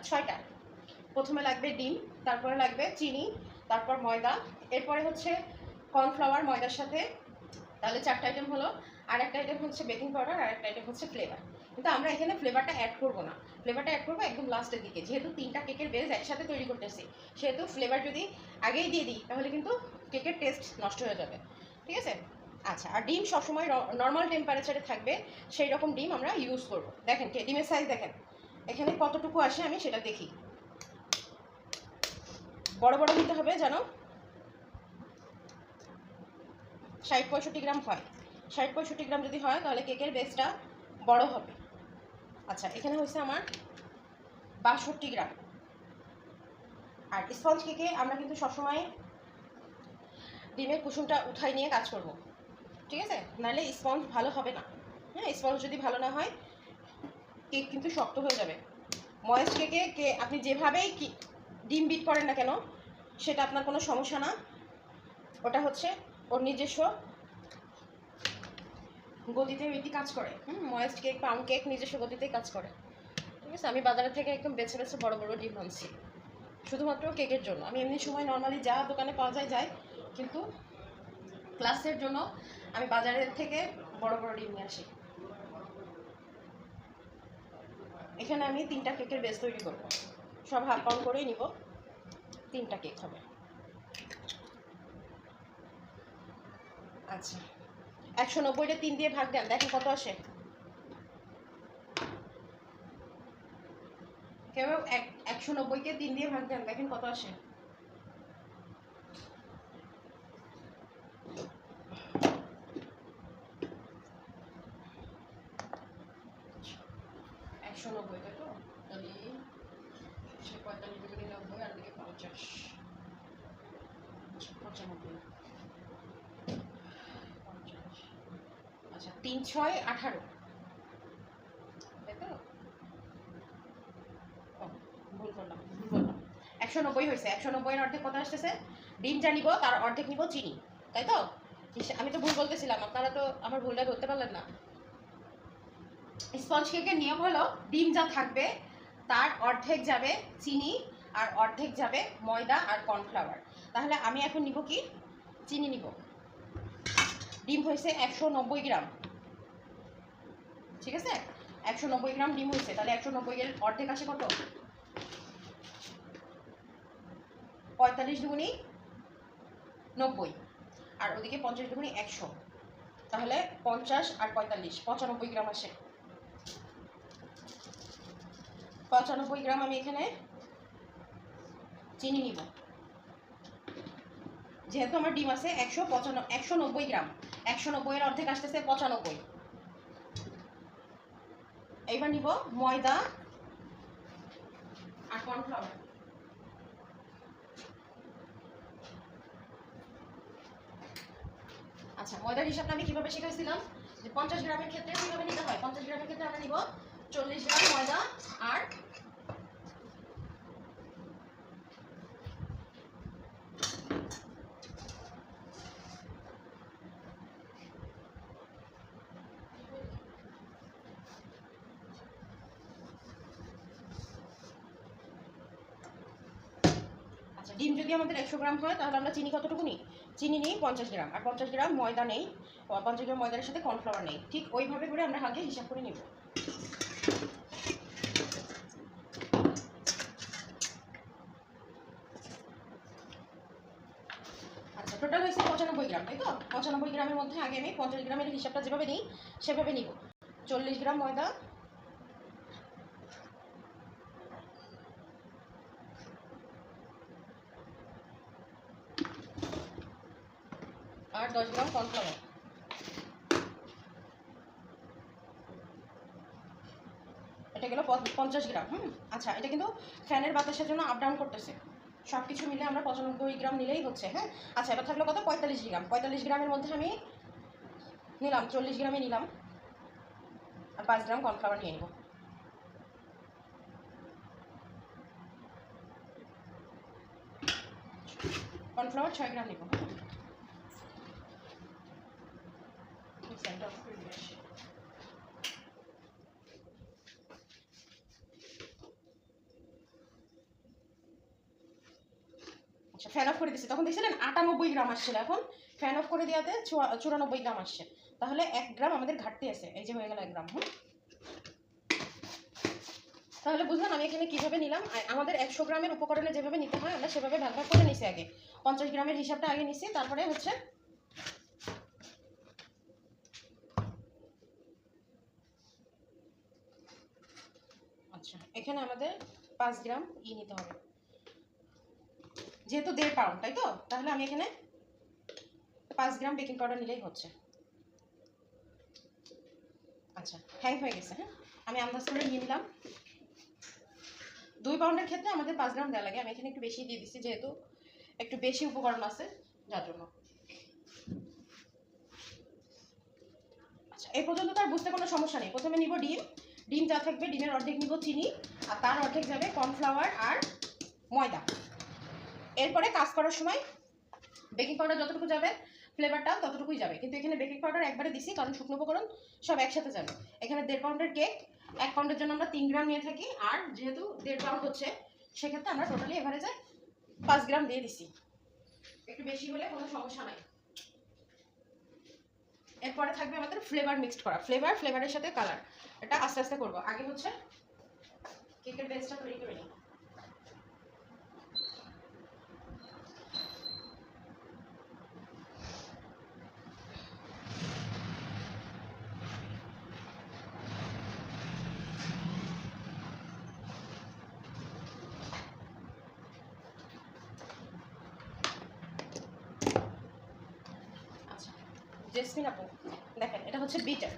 ছয়টা। প্রথমে লাগবে ডিম, তারপরে লাগবে চিনি, তারপর ময়দা, এরপরে হচ্ছে কর্নফ্লাওয়ার ময়দার সাথে, তাহলে 4টা আইটেম হলো। আর একটা আইটেম হচ্ছে বেকিং পাউডার, আর একটা আইটেম হচ্ছে ফ্লেভার। কিন্তু আমরা এখানে ফ্লেভারটা অ্যাড করবো না, ফ্লেভারটা অ্যাড করবো একদম লাস্টের দিকে। যেহেতু 3টা কেকের বেস একসাথে তৈরি করতেছি, সেহেতু ফ্লেভার যদি আগেই দিয়ে দিই তাহলে কিন্তু কেকের টেস্ট নষ্ট হয়ে যাবে। ঠিক আছে? আচ্ছা, আর ডিম সবসময় নর্মাল টেম্পারেচারে থাকবে, সেই রকম ডিম আমরা ইউজ করব। দেখেন ডিমের সাইজ দেখেন এখানে কতটুকু আসে, আমি সেটা দেখি। বড় বড় নিতে হবে যেন 60-65 গ্রাম হয়। 60-65 গ্রাম যদি হয় তাহলে কেকের বেসটা বড় হবে। আচ্ছা, এখানে হচ্ছে আমার 62 গ্রাম। আর স্পঞ্জ কেকে আমরা কিন্তু সবসময় ডিমের কুসুমটা উঠাই নিয়ে কাজ করব, ঠিক আছে? নাহলে স্পঞ্জ ভালো হবে না। হ্যাঁ, স্পঞ্জ যদি ভালো না হয় কেক কিন্তু শক্ত হয়ে যাবে। ময়েস্ট কেকে আপনি যেভাবেই ডিম বিট করেন না কেন সেটা আপনার কোনো সমস্যা না, ওটা হচ্ছে ওর নিজস্ব গতিতে এটি কাজ করে। ময়েস্ট কেক, পাউন্ড কেক নিজস্ব গতিতেই কাজ করে। ঠিক আছে? আমি বাজারের থেকে একদম বেছে বেছে বড় বড় ডিম আনছি শুধুমাত্র কেকের জন্য। আমি এমনি সময় নর্মালি যা দোকানে পাওয়া যায় যাই, কিন্তু ক্লাসের জন্য আমি বাজারের থেকে বড় বড় ডিম নিয়ে আসি। এখানে আমি 3টা কেকের বেস তৈরি করব। সব হাফ পাউন্ড করেই নিব, 3টা কেক হবে। আচ্ছা, 190টা 3 দিয়ে ভাগ দেন, দেখেন কত আসে। কেউ 190কে 3 দিয়ে ভাগ দেন, দেখেন কত আসে। একশো 90, তাই তো? তাহলে 45 ডিগ্রি 90 আর দিকে 50, 95, 50। আচ্ছা, 3-6 18, তাই তো? ভুল করলাম। 190 হয়েছে। 190 এর অর্ধেক কত আসতেছে? ডিম যা নিব তার অর্ধেক নিব চিনি, তাই তো? আমি তো ভুল বলতেছিলাম, আপনারা তো আমার ভুলটা ধরতে পারলেন না। স্পঞ্জ কেকের নিয়ম হলো ডিম যা থাকবে তার অর্ধেক যাবে চিনি, আর অর্ধেক যাবে ময়দা আর কর্নফ্লাওয়ার। তাহলে আমি এখন নিব কি? চিনি নিব। ডিম হয়েছে 190 গ্রাম, ঠিক আছে? 190 গ্রাম ডিম হয়েছে, তাহলে 190 এর অর্ধেক আসে কত? 45 দুগুণি 90, আর ওদিকে 50 দুগুণি 100, তাহলে 50 আর 45 95 গ্রাম আসে। 95 গ্রাম আমি এখানে চিনি নিব। যেহেতু আমার ডিম আছে 190 গ্রাম, 190 এর অর্ধেক আসতেছে 95। এইবার নিব ময়দা আর কর্নফ্লাওয়ার। আচ্ছা, ময়দার হিসাবটা আমি কিভাবে শিখাইছিলাম যে 50 গ্রামের ক্ষেত্রে কিভাবে নিতে হয়। 50 গ্রামের ক্ষেত্রে আমরা নিব 40 গ্রাম ময়দা আর ডিম যদি আমাদের 100 গ্রাম হয় তাহলে আমরা চিনি কতটুকু নিই? চিনি নিই 50 গ্রাম, আর 50 গ্রাম ময়দা নেই, 50 গ্রাম ময়দার সাথে কর্নফ্লাওয়ার নেই। ঠিক ওইভাবে করে আমরা আগে হিসাব করে নিব। আচ্ছা, টোটাল হয়েছে 95 গ্রাম, তাই তো? 95 গ্রামের মধ্যে আগে আমি 50 গ্রামের হিসাবটা যেভাবে নিই সেভাবে নিব। 40 গ্রাম ময়দা আর 10 গ্রাম কর্নফ্লাওয়ার। এটা গেল 50 গ্রাম। আচ্ছা, এটা কিন্তু ফ্যানের বাতাসের জন্য আপ ডাউন করতেছে। সব কিছু মিলে আমরা 95 গ্রাম নিলেই হচ্ছে। হ্যাঁ, আচ্ছা, এবার থাকলো কত? 45 গ্রাম। 45 গ্রামের মধ্যে আমি নিলাম 40 গ্রামই নিলাম, আর 5 গ্রাম কর্নফ্লাওয়ার নিয়ে নিব। কর্নফ্লাওয়ার 6 গ্রাম নিব। আচ্ছা, ফ্যান অফ করে দিচ্ছি। তখন দেখছিলেন 98 গ্রাম আসছিল, এখন ফ্যান অফ করে দেওয়াতে 94 গ্রাম আসছে। তাহলে 1 গ্রাম আমাদের ঘাটতি আছে। এই যে হয়ে গেল 1 গ্রাম। তাহলে বুঝলেন আমি এখানে কিভাবে নিলাম। আমাদের 100 গ্রামের উপকরণে যেভাবে নিতে হয় আমরা সেভাবে ভাগ ভাগ করে নিছি। আগে 50 গ্রামের হিসাবটা আগে নিছি, তারপরে হচ্ছে আচ্ছা এখানে আমাদের 5 গ্রাম নিতে হবে, যেহেতু 1.5 পাউন্ড, তাই তো? তাহলে আমি এখানে 5 গ্রাম বেকিং পাউডার নিলেই হচ্ছে। আচ্ছা, হ্যাং হয়ে গেছে। হ্যাঁ, আমি আন্দাজ করে নিয়ে নিলাম। 2 পাউন্ডের ক্ষেত্রে আমাদের 5 গ্রাম দেওয়া লাগে। আমি এখানে একটু বেশি দিয়ে দিচ্ছি, যেহেতু একটু বেশি উপকরণ আছে যার জন্য। আচ্ছা, এই পর্যন্ত তো আর বুঝতে কোনো সমস্যা নেই। প্রথমে নিব ডিম। ডিম যা থাকবে ডিমের অর্ধেক নিব চিনি, আর তার অর্ধেক যাবে কর্নফ্লাওয়ার আর ময়দা। এরপরে কাজ করার সময় বেকিং পাউডার যতটুকু যাবে ফ্লেভারটা ততটুকুই যাবে, কিন্তু এখানে বেকিং পাউডার একবারে দিছি কারণ শুকনো উপকরণ সব একসাথে যাবে। এখানে 1.5 পাউন্ডের কেক, 1 পাউন্ডের জন্য আমরা 3 গ্রাম নিয়ে থাকি, আর যেহেতু 1.5 পাউন্ড হচ্ছে সেক্ষেত্রে আমরা টোটালি এভারেজে 5 গ্রাম দিয়ে দিছি। একটু বেশি হলে কোনো সমস্যা নাই। এরপরে থাকবে আমাদের ফ্লেভার মিক্সড করা। ফ্লেভারের সাথে কালার, এটা আস্তে আস্তে করবো। আগে হচ্ছে কেকের বেসটা তৈরি করে নিই। জেসমিন আপু দেখেন, এটা হচ্ছে বিটার,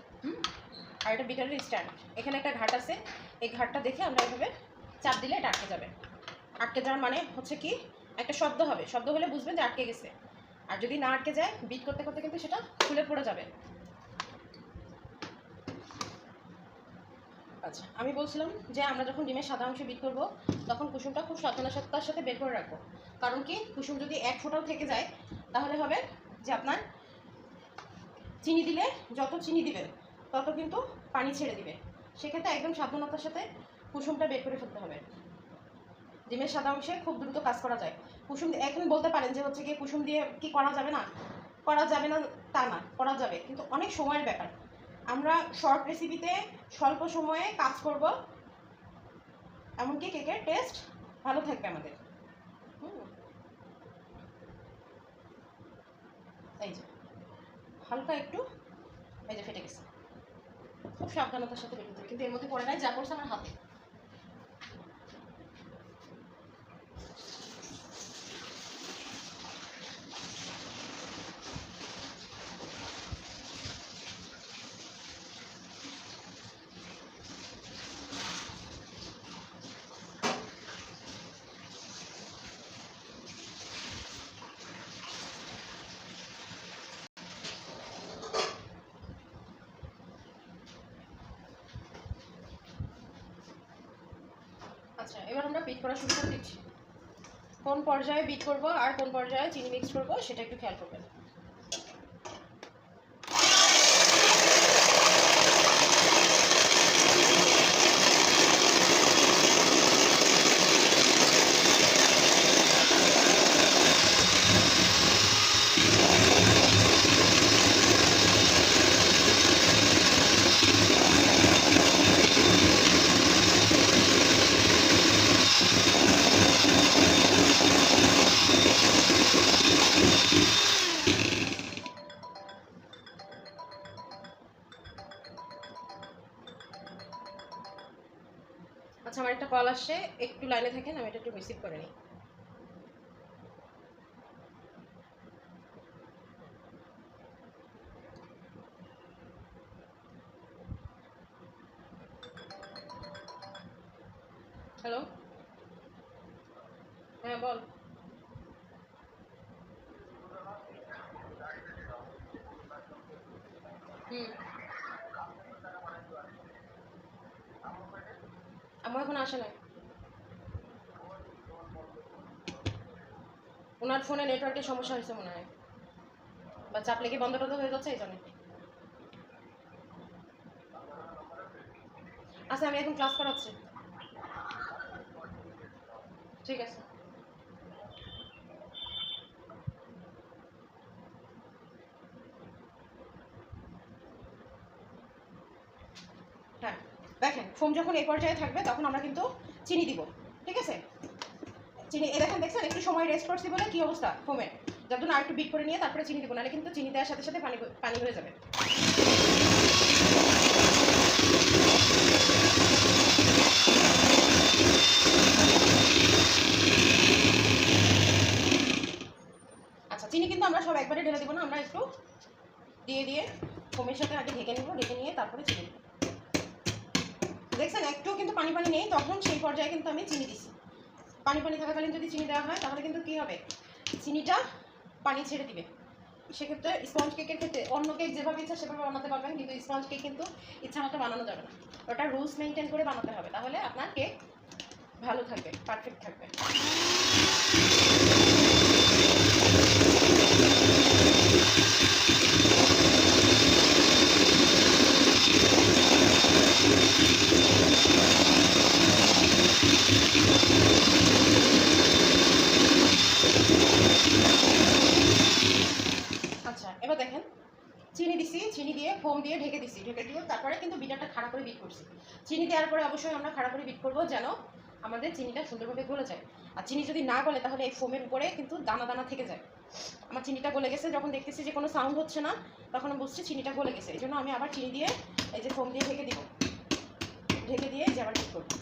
আর এটা বিটারের স্ট্যান্ড। এখানে একটা ঘাট আছে, এই ঘাটটা দেখে আমরা এভাবে চাপ দিলে এটা আটকে যাবে। আটকে যাওয়ার মানে হচ্ছে কি, একটা শব্দ হবে, শব্দ হলে বুঝবেন যে আটকে গেছে। আর যদি না আটকে যায় বিট করতে করতে কিন্তু সেটা খুলে পড়ে যাবে। আচ্ছা, আমি বলছিলাম যে আমরা যখন ডিমের সাদা অংশ বিট করবো তখন কুসুমটা খুব সাবধানতার সাথে বের করে রাখবো। কারণ কি, কুসুম যদি 1 ফোঁটাও থেকে যায় তাহলে হবে যে আপনার চিনি দিলে যত চিনি দিবেন তত কিন্তু পানি ছেড়ে দিবে। সেক্ষেত্রে একদম সাবধানতার সাথে কুসুমটা বের করে ফেলতে হবে। ডিমের সাদা অংশে খুব দ্রুত কাজ করা যায়। কুসুম এখন বলতে পারেন যে হচ্ছে কি কুসুম দিয়ে কি করা যাবে না, করা যাবে না তা না, করা যাবে, কিন্তু অনেক সময়ের ব্যাপার। আমরা শর্ট রেসিপিতে স্বল্প সময়ে কাজ করব, এমনকি কেকের টেস্ট ভালো থাকবে আমাদের। এই যে হালকা একটু, এই যে ফেটে গেছে। খুব সাবধানতার সাথে বের করতে হবে, কিন্তু এর মধ্যে পড়ে নাই, যা পড়ছে আমার হাতে। আচ্ছা, এবার আমরা বিট করা শুরু করে দিচ্ছি। কোন পর্যায়ে বিট করব আর কোন পর্যায়ে চিনি মিক্স করব সেটা একটু খেয়াল করবেন। আচ্ছা, আমার একটা কল আসছে, একটু লাইনে থাকেন, আমি এটা একটু রিসিভ করে নিই। হ্যালো, হ্যাঁ বল। হুম, আমার এখন আসে নাই। ওনার ফোনে নেটওয়ার্কের সমস্যা হয়েছে মনে হয়, বা চাপ লেগে বন্ধ টন্ধ হয়ে যাচ্ছে এই জন্য। আচ্ছা, আমি এখন ক্লাস করাচ্ছি। ঠিক আছে। ফোম যখন এই পর্যায়ে থাকবে তখন আমরা কিন্তু চিনি দিব, ঠিক আছে? চিনি দেখছেন একটু সময় রেস্ট করছি বলে কি অবস্থা ফোমের, যার জন্য আর একটু বিট করে নিয়ে তারপরে চিনি দিব, নাহলে কিন্তু চিনি দেওয়ার সাথে সাথে পানি হয়ে যাবে। আচ্ছা, চিনি কিন্তু আমরা সব একবারে ঢেলে দেবো না, আমরা একটু দিয়ে ফোমের সাথে আগে ঢেকে নেব, ঢেকে নিয়ে তারপরে চিনি দেবো। দেখছেন একটু কিন্তু পানি নেই, তখন সেই পর্যায়ে কিন্তু আমি চিনি দিচ্ছি। পানি থাকাকালীন যদি চিনি দেওয়া হয় তাহলে কিন্তু কী হবে, চিনিটা পানি ছেড়ে দিবে। সেক্ষেত্রে স্পঞ্জ কেকের ক্ষেত্রে অন্য কেক যেভাবে ইচ্ছা সেভাবে বানাতে পারবেন, কিন্তু স্পঞ্জ কেক কিন্তু ইচ্ছা মতো বানানো যাবে না, ওটা রুলস মেনটেন করে বানাতে হবে, তাহলে আপনার কেক ভালো থাকবে, পারফেক্ট থাকবে। আচ্ছা, এবার দেখেন চিনি দিছি, চিনি দিয়ে ফোম দিয়ে ঢেকে দিছি, ঢেকে দিয়ে তারপরে কিন্তু বিটারটা খাড়া করে বিট করছি। চিনি দেওয়ার পরে অবশ্যই আমরা খাড়া করে বিট করবো যেন আমাদের চিনিটা সুন্দরভাবে গলে যায়। আর চিনি যদি না গলে তাহলে এই ফোমের উপরে কিন্তু দানা দানা থেকে যায়। আমার চিনিটা গলে গেছে, যখন দেখতেছি যে কোনো সাউন্ড হচ্ছে না তখন বুঝছি চিনিটা গলে গেছে, এই জন্য আমি আবার চিনি দিয়ে এই যে ফোম দিয়ে ঢেকে দিব, ঢেকে দিয়ে যে আবার বিট করবো।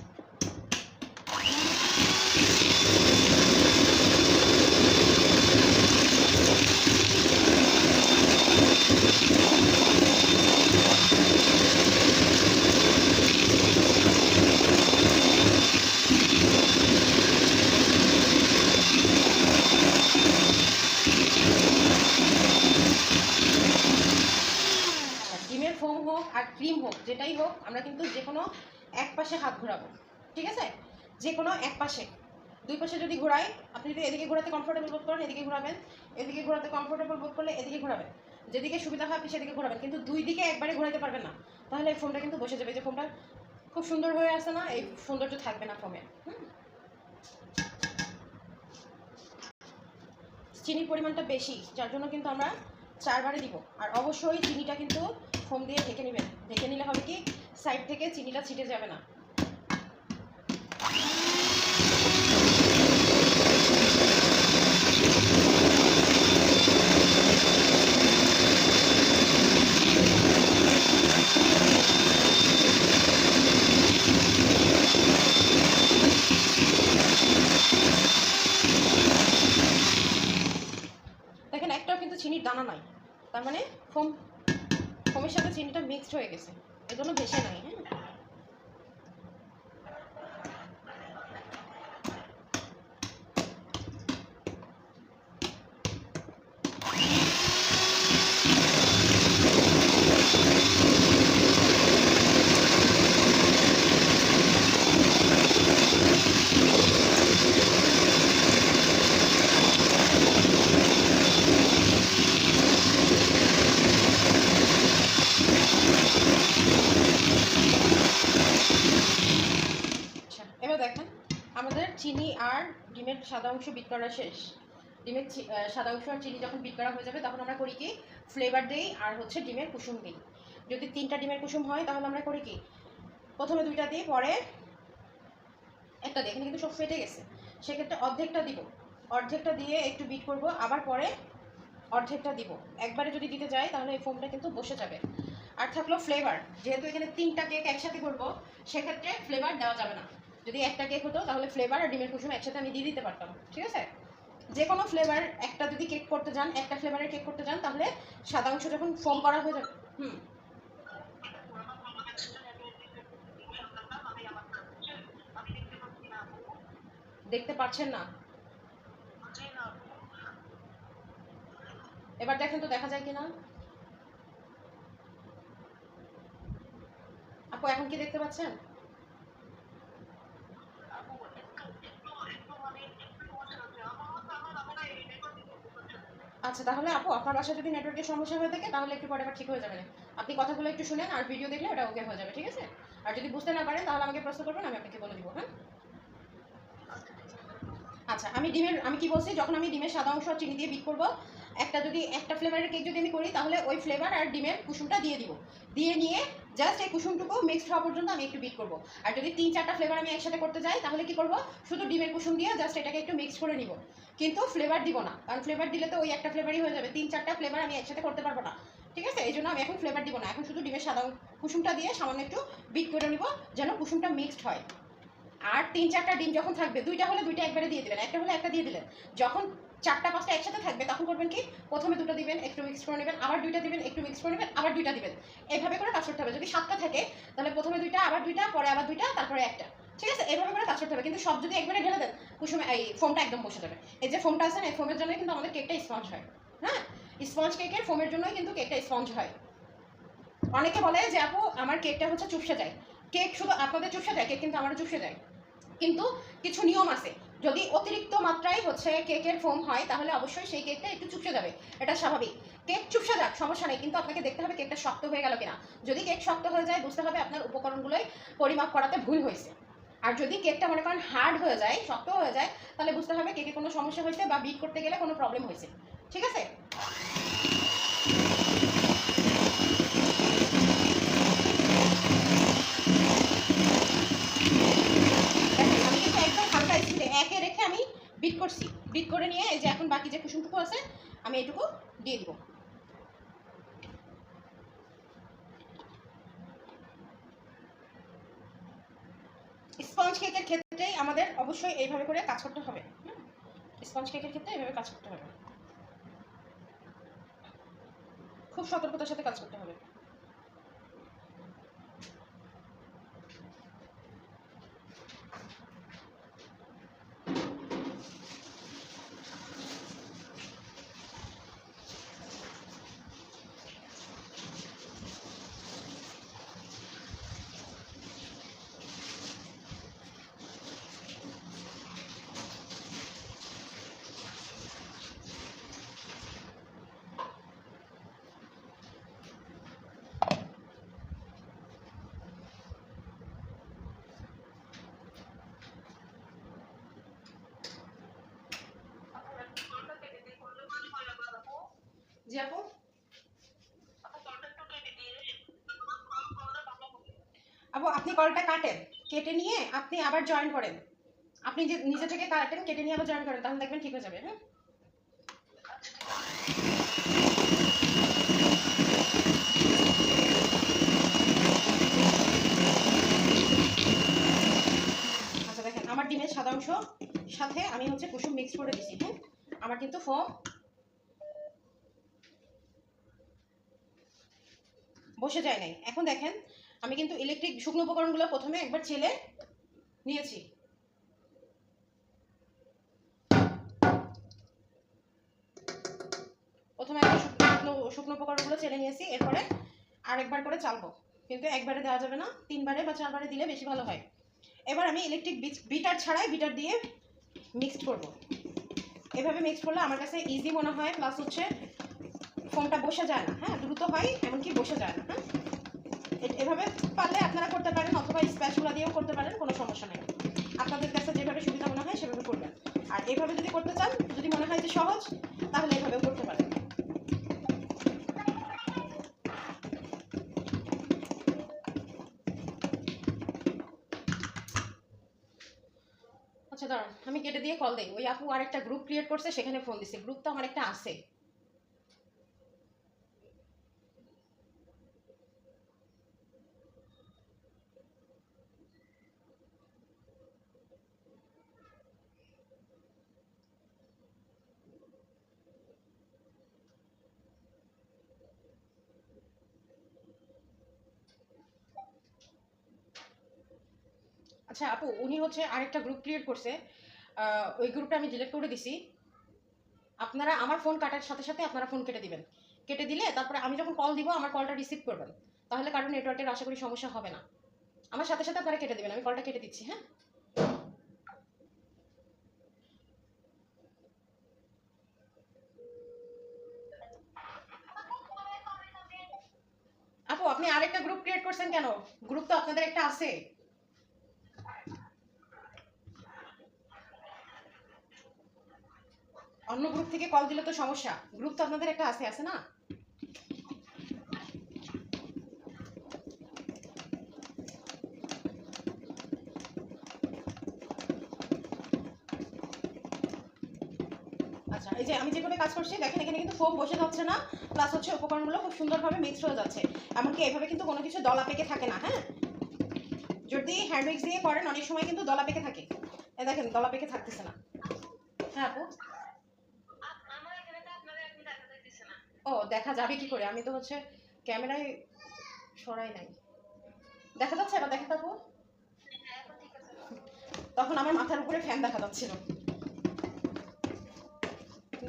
ডিমের ফোম হোক আর ক্রিম হোক যেটাই হোক, আমরা কিন্তু যে কোনো এক পাশে হাত ঘোরাবো, ঠিক আছে? যে কোনো এক পাশে, দুই পাশে যদি ঘোরাই, আপনি যদি এদিকে ঘোরাতে কমফোর্টেবল বোধ করেন এদিকে ঘোরাবেন, এদিকে ঘোরাতে কমফোর্টেবল বোধ করলে এদিকে ঘোরাবেন, যেদিকে সুবিধা হয় আপনি সেদিকে ঘোরাবেন, কিন্তু দুই দিকে একবারে ঘোরাতে পারবেন না, তাহলে এই ফোমটা কিন্তু বসে যাবে। যে ফোমটা খুব সুন্দর হয়ে আসে না, এই সৌন্দর্য থাকবে না ফোমের। চিনির পরিমাণটা বেশি, যার জন্য কিন্তু আমরা 4 বারে দিব। আর অবশ্যই চিনিটা কিন্তু ফোম দিয়ে ঢেকে নেবেন, ঢেকে নিলে হবে কি সাইড থেকে চিনিটা ছিটে যাবে না। দেখেন একটাও কিন্তু চিনির দানা নাই, তার মানে ফোমের সাথে চিনিটা মিক্সড হয়ে গেছে, এই জন্য ভেসে নাই। হ্যাঁ, এবার দেখেন আমাদের চিনি আর ডিমের সাদা অংশ বিট করা শেষ। ডিমের সাদা অংশ আর চিনি যখন বিট করা হয়ে যাবে তখন আমরা করি কি ফ্লেভার দিই আর হচ্ছে ডিমের কুসুম দিই। যদি 3টা ডিমের কুসুম হয় তাহলে আমরা করি কি প্রথমে 2টা দিই, পরে একটা দিই। এখানে কিন্তু সব ফেটে গেছে, সেক্ষেত্রে অর্ধেকটা দিব, অর্ধেকটা দিয়ে একটু বিট করব, আবার পরে অর্ধেকটা দিব। একবারে যদি দিতে যাই তাহলে এই ফোমটা কিন্তু বসে যাবে। আর থাকলো ফ্লেভার, যেহেতু এখানে 3টা কেক একসাথে করবো সেক্ষেত্রে ফ্লেভার দেওয়া যাবে না। যদি একটা কেক হতো তাহলে ফ্লেভার আর ডিমের কুসুম একসাথে আমি দিয়ে দিতে পারতাম, ঠিক আছে? যে কোনো ফ্লেভার একটা যদি কেক করতে যান, একটা ফ্লেভারের কেক করতে যান, তাহলে সাদা অংশ যখন ফোম করা হয়ে যাবে। দেখতে পাচ্ছেন না? এবার দেখেন তো দেখা যায় কিনা। আপু এখন কি দেখতে পাচ্ছেন? আচ্ছা, তাহলে আপু আপনার বাসায় যদি নেটওয়ার্কের সমস্যা হয়ে থাকে তাহলে একটু পরে আবার ঠিক হয়ে যাবে না। আপনি কথাগুলো একটু শুনেন আর ভিডিও দেখলে ওটা ওকে হয়ে যাবে, ঠিক আছে? আর যদি বুঝতে না পারেন তাহলে আমাকে প্রশ্ন করবেন, আমি আপনাকে বলে দিব। হ্যাঁ, আচ্ছা, আমি কি বলছি, যখন আমি ডিমের সাদা অংশ চিনি দিয়ে বিট করবো, একটা ফ্লেভারের কেক যদি আমি করি তাহলে ওই ফ্লেভার আর ডিমের কুসুমটা দিয়ে দিব, দিয়ে নিয়ে জাস্ট এই কুসুমটুকু মিক্সড হওয়া পর্যন্ত আমি একটু বিট করবো। আর যদি 3-4টা ফ্লেভার আমি একসাথে করতে যাই তাহলে কি করবো, শুধু ডিমের কুসুম দিয়ে জাস্ট এটাকে একটু মিক্স করে নিব, কিন্তু ফ্লেভার দিব না, কারণ ফ্লেভার দিলে তো ওই একটা ফ্লেভারই হয়ে যাবে, 3-4টা ফ্লেভার আমি একসাথে করতে পারবো না। ঠিক আছে, এই জন্য আমি এখন ফ্লেভার দিব না, এখন শুধু ডিমের সাদা কুসুমটা দিয়ে সামান্য একটু বিট করে নিব যেন কুসুমটা মিক্সড হয়। আর 3-4টা ডিম যখন থাকবে, 2টা হলে 2টা একবারে দিয়ে দিবেন, একটা হলে একটা দিয়ে দিলেন। যখন 4টা-5টা একসাথে থাকবে তখন করবেন কি, প্রথমে 2টা দিবেন, একটু মিক্স করে নেবেন, আবার 2টা দিবেন, একটু মিক্স করে নেবেন, আবার 2টা দিবেন। এইভাবে করে কাজ করতে হবে। যদি 7টা থাকে তাহলে প্রথমে 2টা, আবার 2টা, পরে আবার 2টা, তারপরে একটা। ঠিক আছে, এইভাবে করে কাজ করতে হবে। কিন্তু সব যদি একবারে ঢেলে দেন, কুসুমে এই ফোমটা একদম বসে যাবে। এই যে ফোমটা আছে না, এই ফোমের জন্যই কিন্তু আমাদের কেকটা স্পঞ্জ হয়। হ্যাঁ, স্পঞ্জ কেকের ফোমের জন্যই কিন্তু কেকটা স্পঞ্জ হয়। অনেকে বলে যে আপু আমার কেকটা হচ্ছে চুপসে যায়। কেক শুধু আপনাদের চুপসে যায়, কেক কিন্তু আমারও চুপসে যায়। কিন্তু কিছু নিয়ম আছে, যদি অতিরিক্ত মাত্রায় হচ্ছে কেকের ফোম হয় তাহলে অবশ্যই সেই কেকটা একটু চুপসে যাবে, এটা স্বাভাবিক। কেক চুপসে যাক, সমস্যা নেই, কিন্তু আপনাকে দেখতে হবে কেকটা শক্ত হয়ে গেল কিনা। যদি কেক শক্ত হয়ে যায় বুঝতে হবে আপনার উপকরণগুলোই পরিমাপ করাতে ভুল হয়েছে। আর যদি কেকটা মনে করেন হার্ড হয়ে যায়, শক্ত হয়ে যায়, তাহলে বুঝতে হবে কেকে কোনো সমস্যা হয়েছে বা বিট করতে গেলে কোনো প্রবলেম হয়েছে। ঠিক আছে, আমি কিন্তু একদম হালকা স্পিডে একে রেখে আমি বিট করছি। বিট করে নিয়ে এই যে এখন বাকি যে কুসুমটুকু আছে আমি এটুকু দিয়ে দিব। স্পঞ্জ কেকের ক্ষেত্রেই আমাদের অবশ্যই এইভাবে করে কাজ করতে হবে। স্পঞ্জ কেকের ক্ষেত্রে এইভাবে কাজ করতে হবে, খুব সতর্কতার সাথে কাজ করতে হবে। জি আপু, আপু আপনি কলটা কাটেন, কেটে নিয়ে আপনি আবার জয়েন করেন। আপনি যে নিজে থেকে কাটেন, কেটে নিয়ে আবার জয়েন করেন, তাহলে দেখবেন ঠিক হয়ে যাবে। হ্যাঁ, আচ্ছা দেখেন আমার ডিমের সাদা অংশ সাথে আমি হচ্ছে কুসুম মিক্স করে দিছি। হ্যাঁ, আমার কিন্তু ফোম বসে যায় নাই। এখন দেখেন আমি কিন্তু ইলেকট্রিক শুকনো উপকরণগুলো প্রথমে একবার চেলে নিয়েছি। প্রথমে একবার শুকনো শুকনো উপকরণগুলো চেলে নিয়েছি, এরপরে আরেকবার করে চালবো, কিন্তু একবারে দেওয়া যাবে না, 3বারে বা 4বারে দিলে বেশি ভালো হয়। এবার আমি ইলেকট্রিক বিটার ছাড়াই বিটার দিয়ে মিক্সড করব। এভাবে মিক্সড করলে আমার কাছে ইজি মনে হয়, প্লাস হচ্ছে ফোমটা বসে যায় না। হ্যাঁ, দ্রুত হয়, এমনকি বসে যায় না। হ্যাঁ, এভাবে পারলে আপনারা করতে পারেন, অথবা স্প্যাচুলা দিয়েও করতে পারেন, কোনো সমস্যা নেই। আপনাদের কাছে যেভাবে সুবিধা মনে হয় সেভাবে করবেন। আর এভাবে যদি করতে চান, যদি মনে হয় যে সহজ, তাহলে এভাবেও করতে পারেন। আচ্ছা দাঁড়ান, আমি কেটে দিয়ে কল দিই। ওই আপু আরেকটা গ্রুপ ক্রিয়েট করছে, সেখানে ফোন দিছে। গ্রুপ তো আমার একটা আছে। আচ্ছা আপু, উনি হচ্ছে আরেকটা গ্রুপ ক্রিয়েট করছে, ওই গ্রুপটা আমি ডিলিট করে দিছি। আপনারা আমার ফোন কাটার সাথে সাথে আপনারা ফোন কেটে দিবেন। কেটে দিলে তারপরে আমি যখন কল দিব আমার কলটা রিসিভ করবেন, তাহলে কারণ নেটওয়ার্কের আশা করি সমস্যা হবে না। আমার সাথে সাথে আপনারা কেটে দিবেন, আমি কলটা কেটে দিচ্ছি। হ্যাঁ আপু, আপনি আরেকটা গ্রুপ ক্রিয়েট করছেন কেন? গ্রুপ তো আপনাদের একটা আছে। অন্য গ্রুপ থেকে কল দিলে তো সমস্যা, গ্রুপ তো আপনাদের একটা আছে, আছে না? আচ্ছা, এই যে আমি যেভাবে কাজ করছি দেখেন, এখানে কিন্তু ফোম বসে যাচ্ছে না, প্লাস হচ্ছে উপকরণগুলো খুব সুন্দরভাবে মিক্স হয়ে যাচ্ছে। এমনকি এভাবে কিন্তু কোনো কিছু দলা পেকে থাকে না। হ্যাঁ, যদি হ্যান্ড উইক্স দিয়ে করেন অনেক সময় কিন্তু দলা পেকে থাকে। এই দেখেন দলা পেকে থাকতেছে না। হ্যাঁ আপু, ও দেখা যাবে কি করে, আমি তো হচ্ছে ক্যামেরায় সরাই নাই। দেখা যাচ্ছে এবার? দেখেন আপু, তখন আমার মাথার উপরে ফ্যান দেখা যাচ্ছিল।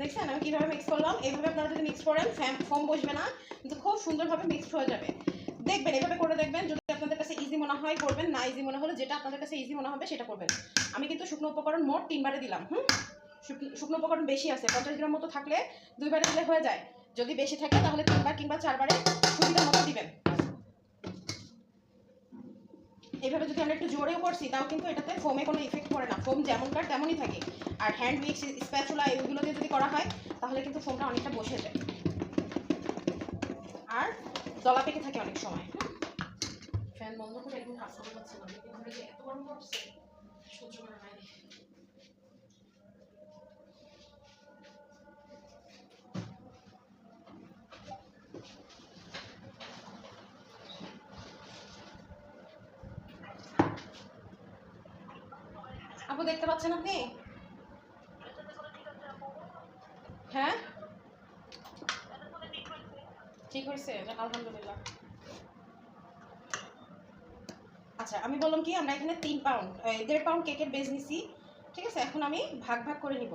দেখছেন আমি কিভাবে মিক্স করলাম? এইভাবে আপনারা যদি মিক্স করেন ফোম বসবে না, কিন্তু খুব সুন্দরভাবে মিক্সড হয়ে যাবে। দেখবেন, এভাবে করে দেখবেন। যদি আপনাদের কাছে ইজি মনে হয় করবেন, না ইজি মনে হলে যেটা আপনাদের কাছে ইজি মনে হবে সেটা করবেন। আমি কিন্তু শুকনো উপকরণ মোট 3 বারে দিলাম। শুকনো উপকরণ বেশি আছে, 50 গ্রাম মতো থাকলে 2 বারে দিলে হয়ে যায়। যদি বেশি থাকে তাহলে 3 বার কিংবা 4 বারে সুবিধা মতো দিবেন। এইভাবে যদি আমরা একটু জোরেও করছি তাও কিন্তু এটাতে ফোমে কোনো ইফেক্ট পড়ে না, ফোম যেমনকার তেমনই থাকে। আর হ্যান্ড উইক্স, স্প্যাচুলা এগুলো দিয়ে যদি করা হয় তাহলে কিন্তু ফোমটা অনেকটা বসে যায় আর দলা পেকে থাকে অনেক সময়। ফ্যান বন্ধ করে একদম কাজ করতে পারছে না, ঘরে যে এত গরম পড়ছে সহ্য করার বাইরে। আপু দেখতে পাচ্ছেন আপনি? হ্যাঁ ঠিক হয়েছে, আলহামদুলিল্লাহ। আচ্ছা, আমি বললাম কি, আমরা এখানে 3 পাউন্ড 1.5 পাউন্ড কেকের বেস নিছি। ঠিক আছে, এখন আমি ভাগ ভাগ করে নিব।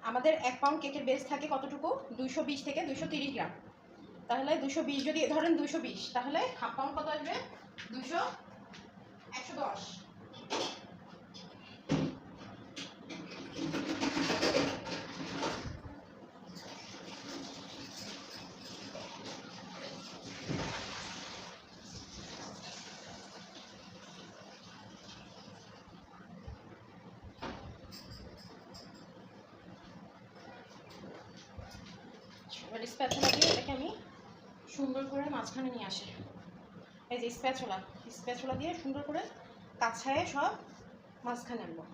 আমাদের 1 পাউন্ড কেকের বেস থাকে কতটুকু? 220 থেকে 230 গ্রাম। তাহলে 220 যদি ধরেন 220, তাহলে হাফ পাউন্ড কত আসবে? 200 110। এবার স্প্যাচুলা দিয়ে এটাকে আমি সুন্দর করে মাঝখানে নিয়ে আসি। এই যে স্প্যাচুলা দিয়ে সুন্দর করে কাছায়ে সব মাঝখানে আনবো।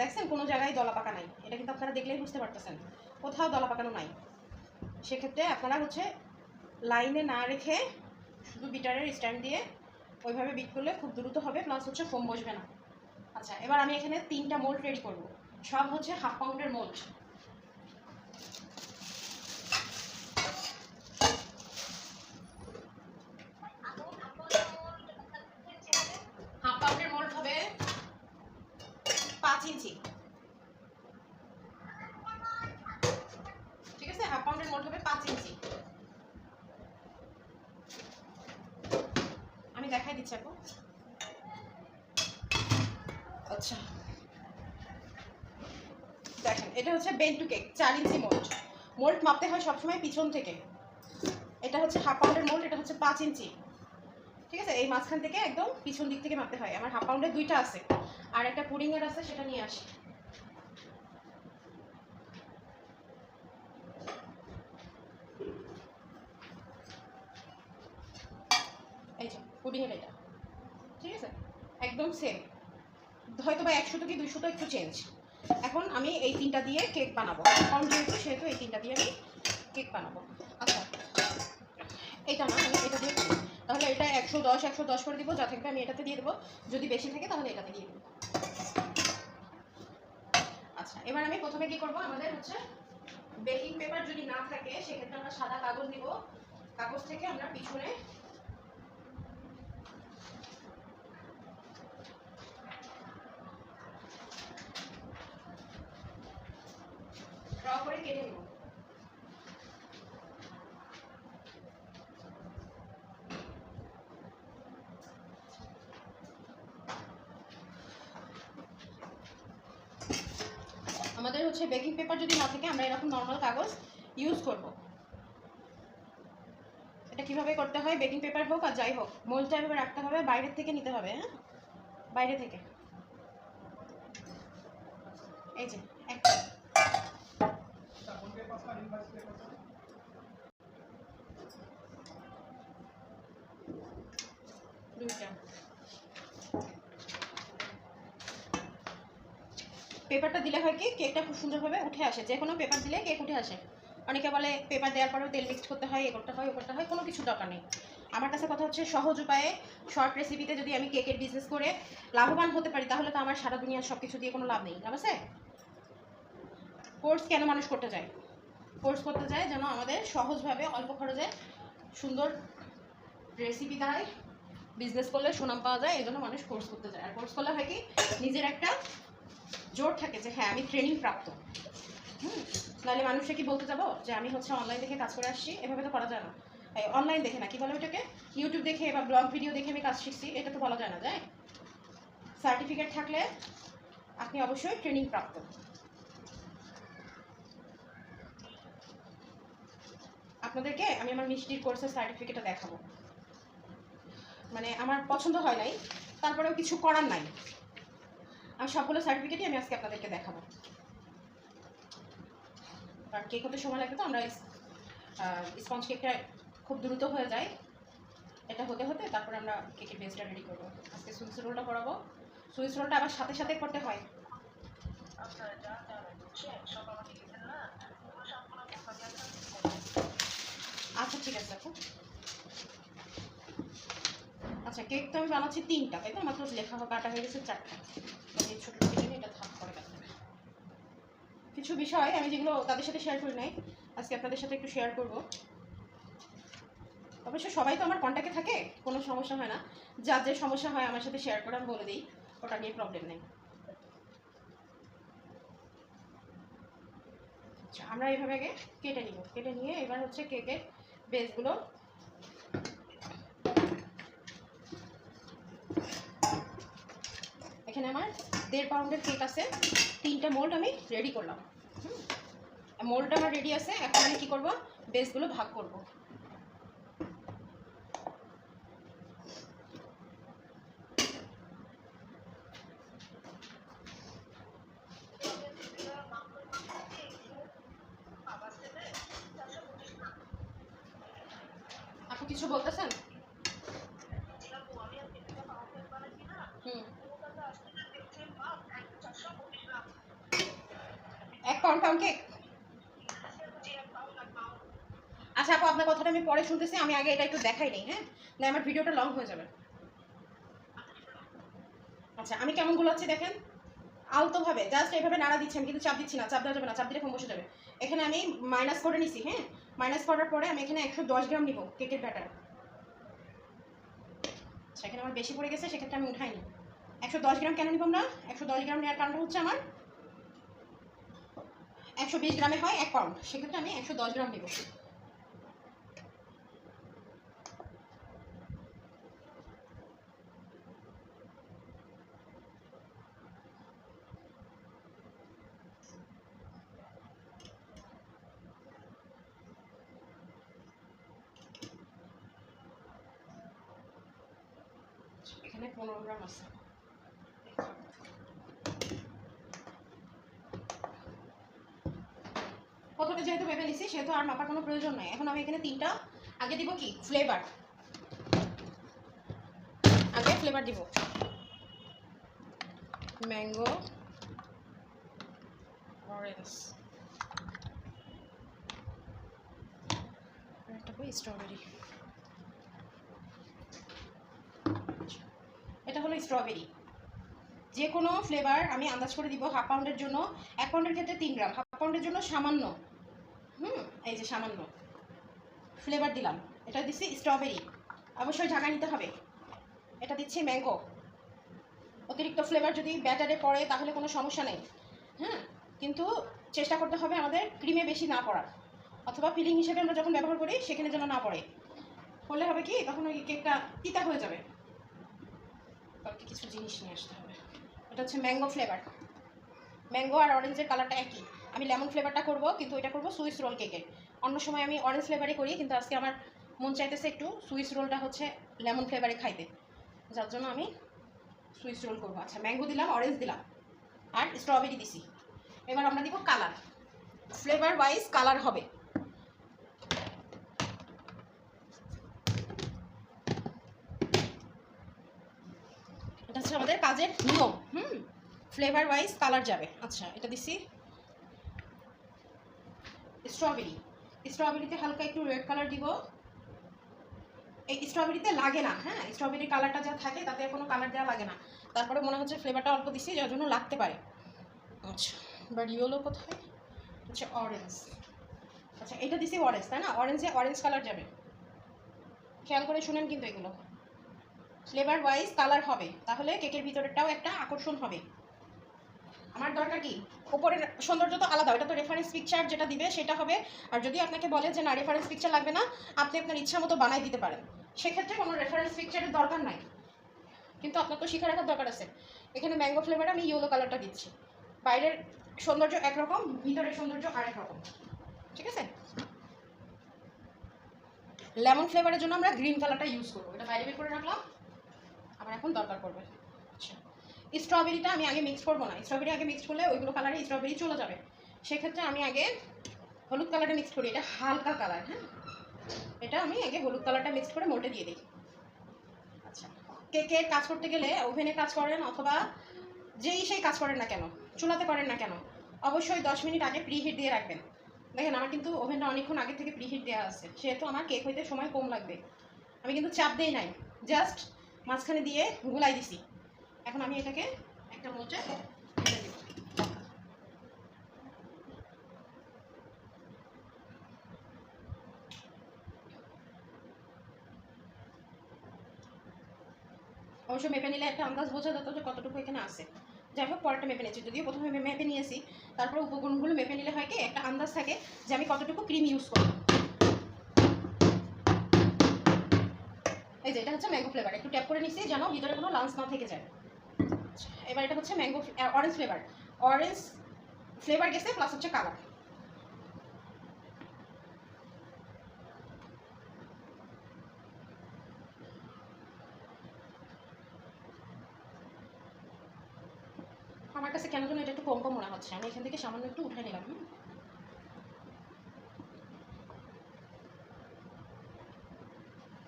দেখছেন কোনো জায়গায় দলা পাকা নাই, এটা কিন্তু আপনারা দেখলেই বুঝতে পারতেছেন কোথাও দলা পাকানো নাই। সেক্ষেত্রে আপনারা হচ্ছে লাইনে না রেখে শুধু বিটারের স্ট্যান্ড দিয়ে ওইভাবে বিট করলে খুব দ্রুত হবে, প্লাস হচ্ছে ফোম বসবে না। আচ্ছা, এবার আমি এখানে 3টা মোল্ড রেডি করব, সব হচ্ছে হাফ পাউন্ডের মোল্ড। হাফ পাউন্ডের মোল্ড হবে 5 ইঞ্চি। ঠিক আছে, হাফ পাউন্ডের মোল্ড হবে 5 ইঞ্চি। আমি দেখাই দিচ্ছি আপু। আচ্ছা দেখেন, এটা হচ্ছে বেন্টু কেক 4 ইঞ্চি মোল্ড। মোল্ড মাপতে হয় সবসময় পিছন থেকে। এটা হচ্ছে হাফ পাউন্ডের মোল্ড, এটা হচ্ছে 5 ইঞ্চি। ঠিক আছে, এই মাঝখান থেকে একদম পিছন দিক থেকে মাপতে হয়। আমার হাফ পাউন্ডের 2টা আছে, আর একটা পুডিং এর আছে, সেটা নিয়ে আসি। এই যে পুডিং এর এটা, ঠিক আছে, একদম সেম, হয়তো বা 100 কি 200 একটু চেঞ্জ। এখন আমি এই 3টা দিয়ে কেক বানাবো, পাউন্ড যেহেতু সেহেতু এই 3টা দিয়ে আমি কেক বানাবো। আচ্ছা, এটা না, আমি এটা দিয়ে করি। তাহলে এটা 110 করে দিব, যা থাকবে আমি এটাতে দিয়ে দেবো, যদি বেশি থাকে তাহলে এটাতে দিয়ে দেবো। আচ্ছা, এবার আমি প্রথমে কি করব, আমাদের হচ্ছে বেকিং পেপার যদি না থাকে সেক্ষেত্রে আমরা সাদা কাগজ নিব। কাগজ থেকে আমরা পিছনে ড্র করে কেটে নেব। আমাদের হচ্ছে বেকিং পেপার যদি না থাকে আমরা এরকম নর্মাল কাগজ ইউজ করব। এটা কিভাবে করতে হয়, বেকিং পেপার হোক আর যাই হোক, মোল্ডটা এভাবে রাখতে হবে, বাইরে থেকে নিতে হবে। হ্যাঁ, বাইরে থেকে। এই যে একটা, দুইটা, পেপারটা দিলে হয় কি কেকটা খুব সুন্দরভাবে উঠে আসে, যে কোনো পেপার দিলে কেক উঠে আসে। অনেকে বলে পেপার দেওয়ার পরেও তেল মিক্সড করতে হয়, এ করতে হয়, ও করতে হয়, কোনো কিছু দরকার নেই। আমার কাছে কথা হচ্ছে সহজ উপায়ে শর্ট রেসিপিতে যদি আমি কেকের বিজনেস করে লাভবান হতে পারি, তাহলে তো আমার সারা দুনিয়ার সব কিছু দিয়ে কোনো লাভ নেই, লাভ আছে? কোর্স কেন মানুষ করতে যায়? কোর্স করতে যায় যেন আমাদের সহজভাবে অল্প খরচে সুন্দর রেসিপি দ্বারাই বিজনেস করলে সুনাম পাওয়া যায়, এই জন্য মানুষ কোর্স করতে যায়। আর কোর্স করলে হয় কি নিজের একটা জোর থাকে যে হ্যাঁ আমি ট্রেনিং প্রাপ্ত। নাহলে মানুষকে কি বলতে যাবো যে আমি হচ্ছে অনলাইন দেখে কাজ করে আসছি? এভাবে তো করা যায় না। অনলাইন দেখে না, কি বলে ওটাকে, ইউটিউব দেখে বা ব্লগ ভিডিও দেখে আমি কাজ শিখছি, এটা তো বলা যায় না। যায় সার্টিফিকেট থাকলে আপনি অবশ্যই ট্রেনিং প্রাপ্ত। আপনাদেরকে আমি আমার মিষ্টির কোর্সের সার্টিফিকেটটা দেখাবো। মানে আমার পছন্দ হয় নাই, তারপরেও কিছু করার নাই, আমি সবগুলো সার্টিফিকেটই আমি আজকে আপনাদেরকে দেখাবো। কারণ কেক হতে সময় লাগবে, তো আমরা স্পঞ্জ কেকটা খুব দ্রুত হয়ে যায়, এটা হতে হতে তারপরে আমরা কেকের বেসটা রেডি করবো। আজকে সুইস রোলটা করাবো। সুইস রোলটা আবার সাথে সাথে করতে হয়। আচ্ছা ঠিক আছে আপু। আচ্ছা কেক তো আমি বানাচ্ছি 3টা, তাই তো? মাত্র লেখা কাটা হয়ে গেছে 4টা। এই ছোটো কেটে এটা থাক করে কাটতে হবে। কিছু বিষয় আমি যেগুলো তাদের সাথে শেয়ার করি নাই, আজকে আপনাদের সাথে একটু শেয়ার করব। অবশ্য সবাই তো আমার কন্ট্যাক্টে থাকে, কোনো সমস্যা হয় না। যার যে সমস্যা হয় আমার সাথে শেয়ার করে আমি বলে দিই, ওটা নিয়ে প্রবলেম নেই। আচ্ছা আমরা এইভাবে আগে কেটে নিব, কেটে নিয়ে এবার হচ্ছে কেকের বেসগুলো এখানে আমার 1.5 পাউন্ডের কেক আছে, 3টা মোল্ড আমি রেডি করলাম। মোল্ডটা আমার রেডি আছে, এখন আমি কী করবো, বেসগুলো ভাগ করব। আপু কিছু বলতেছেন? হুম 1 পাউন্ড কেক। আচ্ছা আপু আপনার কথাটা আমি পরে শুনতেছি, আমি আগে এটা একটু দেখাই নেই, হ্যাঁ, না আমার ভিডিওটা লং হয়ে যাবে। আচ্ছা আমি কেমন গুলাচ্ছি দেখেন, আলতোভাবে জাস্ট এইভাবে নাড়া দিচ্ছি, আমি কিন্তু চাপ দিচ্ছি না, চাপ দেওয়া যাবে না, চাপ দিলে কম বসে যাবে। এখানে আমি মাইনাস করে নিছি, হ্যাঁ, মাইনাস করার পরে আমি এখানে 110 গ্রাম নিব কেকের ব্যাটার। সেখানে আমার বেশি পড়ে গেছে, সেক্ষেত্রে আমি উঠাইনি। 110 গ্রাম কেন নিব আমরা? 110 গ্রাম নেওয়ার কারণটা হচ্ছে আমার 120 গ্রামে হয় 1 পাউন্ড, সেক্ষেত্রে আমি 110 গ্রাম নিব। এখানে 15 গ্রাম আছে। প্রথমে যেহেতু ভেবে নিছি সেহেতু আর মাপার কোনো প্রয়োজন নাই। এখন আমি এখানে 3টা আগে দিব কি ফ্লেভার, আগে ফ্লেভার দিব ম্যাঙ্গো, অরেঞ্জ, একটা স্ট্রবেরি। এটা হলো স্ট্রবেরি। যে কোনো ফ্লেভার আমি আন্দাজ করে দিব। 1/2 পাউন্ডের জন্য, 1 পাউন্ডের ক্ষেত্রে 3 গ্রাম, 1/2 পাউন্ডের জন্য সামান্য, এই যে সামান্য ফ্লেভার দিলাম। এটা দিচ্ছি স্ট্রবেরি, অবশ্যই ঢাকা নিতে হবে। এটা দিচ্ছি ম্যাঙ্গো। অতিরিক্ত ফ্লেভার যদি ব্যাটারে পড়ে তাহলে কোনো সমস্যা নেই, হ্যাঁ, কিন্তু চেষ্টা করতে হবে আমাদের ক্রিমে বেশি না পড়ার, অথবা ফিলিং হিসেবে আমরা যখন ব্যবহার করি সেখানে যেন না পড়ে। হলে হবে কি তখন ওই কেকটা তিতা হয়ে যাবে। কিছু জিনিস নিয়ে আসতে হবে। এটা হচ্ছে ম্যাঙ্গো ফ্লেভার। ম্যাঙ্গো আর অরেঞ্জের কালারটা একই। আমি লেমন ফ্লেভারটা করব, কিন্তু এটা করব সুইস রোল কেকের। অন্য সময় আমি অরেঞ্জ ফ্লেভারই করি, কিন্তু আজকে আমার মন চাইতেছে একটু সুইস রোলটা হচ্ছে লেমন ফ্লেভারে খাইতে, যার জন্য আমি সুইস রোল করবো। আচ্ছা ম্যাঙ্গো দিলাম, অরেঞ্জ দিলাম, আর স্ট্রবেরি দিছি। এবার আমরা দিব কালার, ফ্লেভার ওয়াইজ কালার হবে। এটা হচ্ছে আমাদের কাজের নিয়ম। ফ্লেভার ওয়াইজ কালার যাবে। আচ্ছা এটা দিছি স্ট্রবেরি, স্ট্রবেরিতে হালকা একটু রেড কালার দিব। এই স্ট্রবেরিতে লাগে না, হ্যাঁ স্ট্রবেরির কালারটা যা থাকে তাতে কোনো কালার দেওয়া লাগে না, তারপরে মনে হচ্ছে ফ্লেভারটা অল্প দিছি যার জন্য লাগতে পারে। আচ্ছা বাট ইয়েলো কোথায়? আচ্ছা অরেঞ্জ, আচ্ছা এটা দিছি অরেঞ্জ তাই না, অরেঞ্জে অরেঞ্জ কালার যাবে, খেয়াল করে শুনেন কিন্তু এগুলো ফ্লেভার ওয়াইজ কালার হবে, তাহলে কেকের ভিতরেরটাও একটা আকর্ষণ হবে। আমার দরকার কি উপরের সৌন্দর্য তো আলাদা, ওটা তো রেফারেন্স পিকচার যেটা দিবে সেটা হবে। আর যদি আপনাকে বলে যে না রেফারেন্স পিকচার লাগবে না, আপনি আপনার ইচ্ছা মতো বানাই দিতে পারেন, সেক্ষেত্রে কোনো রেফারেন্স পিকচারের দরকার নাই। কিন্তু আপনার তো শিখে রাখার দরকার আছে। এখানে ম্যাঙ্গো ফ্লেভার আমি ইয়েলো কালারটা দিচ্ছি, বাইরের সৌন্দর্য একরকম, ভিতরের সৌন্দর্য আরেক রকম, ঠিক আছে। লেমন ফ্লেভারের জন্য আমরা গ্রিন কালারটা ইউজ করবো, এটা বাইরে বের করে রাখলাম, আমার এখন দরকার পড়বে। আচ্ছা স্ট্রবেরিটা আমি আগে মিক্স করবো না, স্ট্রবেরি আগে মিক্স করলে ওইগুলো কালারে স্ট্রবেরি চলে যাবে, সেক্ষেত্রে আমি আগে হলুদ কালারটা মিক্স করি, এটা হালকা কালার, হ্যাঁ এটা আমি আগে হলুদ কালারটা মিক্স করে মোল্ডে দিয়ে দিই। আচ্ছা কেকের কাজ করতে গেলে ওভেনে কাজ করেন অথবা যেই সেই কাজ করেন না কেন, চুলাতে করেন না কেন, অবশ্যই 10 মিনিট আগে প্রিহিট দিয়ে রাখবেন। দেখেন আমার কিন্তু ওভেনটা অনেকক্ষণ আগে থেকে প্রিহিট দেওয়া আছে, সেহেতু আমার কেক হইতে সময় কম লাগবে। আমি কিন্তু চাপ দেই নাই, জাস্ট মাঝখানে দিয়ে গুলাই দিছি। এখন আমি এটাকে একটা মোচে ঢেলে দিব। অবশ্য মেপে নিলে একটা আন্দাজ বোঝা যেত যে কতটুকু এখানে আছে। যাই হোক পরেরটা মেপে নিয়েছি, যদিও প্রথমে মেপে নিয়েছি, তারপরে উপকরণগুলো মেপে নিলে হয় কি একটা আন্দাজ থাকে যে আমি কতটুকু ক্রিম ইউজ করব। এই যে এটা হচ্ছে ম্যাঙ্গো ফ্লেভার, একটু ট্যাপ করে নিচ্ছি যেন ভিতরে কোনো লাঞ্চ না থেকে যায়। এবার এটা হচ্ছে mango orange flavour, orange flavour গেছে প্লাস হচ্ছে কালার। আমার কাছে কেন যেন এটা একটু কম কম মনে হচ্ছে, আমি এখান থেকে সামান্য একটু উঠে নিলাম।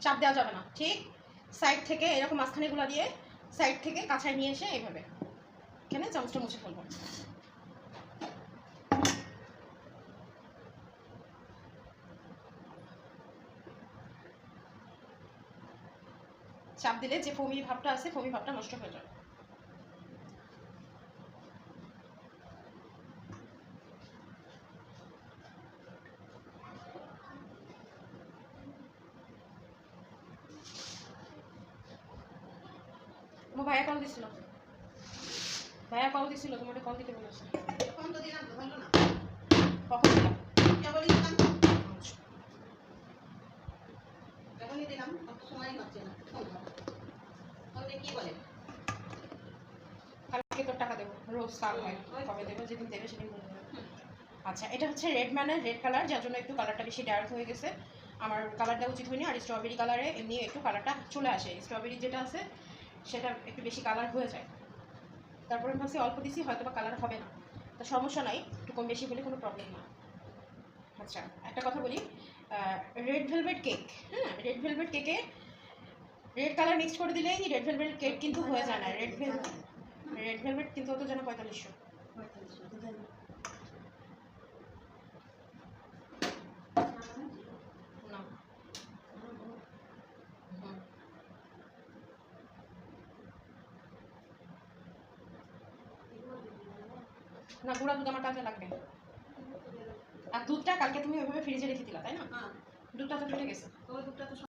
চাপ দেওয়া যাবে না, ঠিক সাইড থেকে এরকম মাঝখানেগুলো দিয়ে সাইড থেকে কাছায় নিয়ে এসে এইভাবে এখানে চামচটা মুছে ফেলবো। চাপ দিলে যে ফোমি ভাবটা আছে ফোমি ভাবটা নষ্ট হয়ে যাবে। তোমার ভাইয়া কল দিছিল, ভাইয়া কল দিছিল, তোমার কল দিতে বলেছে। ফোন তো দিলাম, হলো না। কখন দিলাম? কেবলই দিলাম, কেবলই দিলাম, অত সময় হচ্ছে না ফোন করা। ফোনে কি বলে? কালকে তোর টাকা দেবো, রোজ কাল হয়, কবে দেবো, যেদিন দেবে সেদিন বলে দেবে। আচ্ছা এটা হচ্ছে রেড মানে রেড কালার, যার জন্য একটু কালারটা বেশি ডার্ক হয়ে গেছে, আমার কালারটা উচিত হয়নি। আর স্ট্রবেরি কালারে এমনি একটু কালারটা চলে আসে, স্ট্রবেরি যেটা আছে সেটা একটু বেশি কালার হয়ে যায়। তারপরে আমি ভাবছি অল্প দিছি হয়তো বা কালার হবে না, তো সমস্যা নাই, একটু কম বেশি হলে কোনো প্রবলেম না। আচ্ছা একটা কথা বলি, রেড ভেলভেট কেক, হ্যাঁ রেড ভেলভেট কেকে রেড কালার মিক্স করে দিলেই রেড ভেলভেট কেক কিন্তু হয়ে যায় না। রেড ভেলভেট কিন্তু হতো যেন 4500 না। না গুঁড়া দুধ আমার কাজে লাগবে। আর দুধটা কালকে তুমি ওইভাবে ফ্রিজে রেখে দিলা তাই না? হ্যাঁ, দুধটা তো ফেটে গেছে। ওই দুধটা তো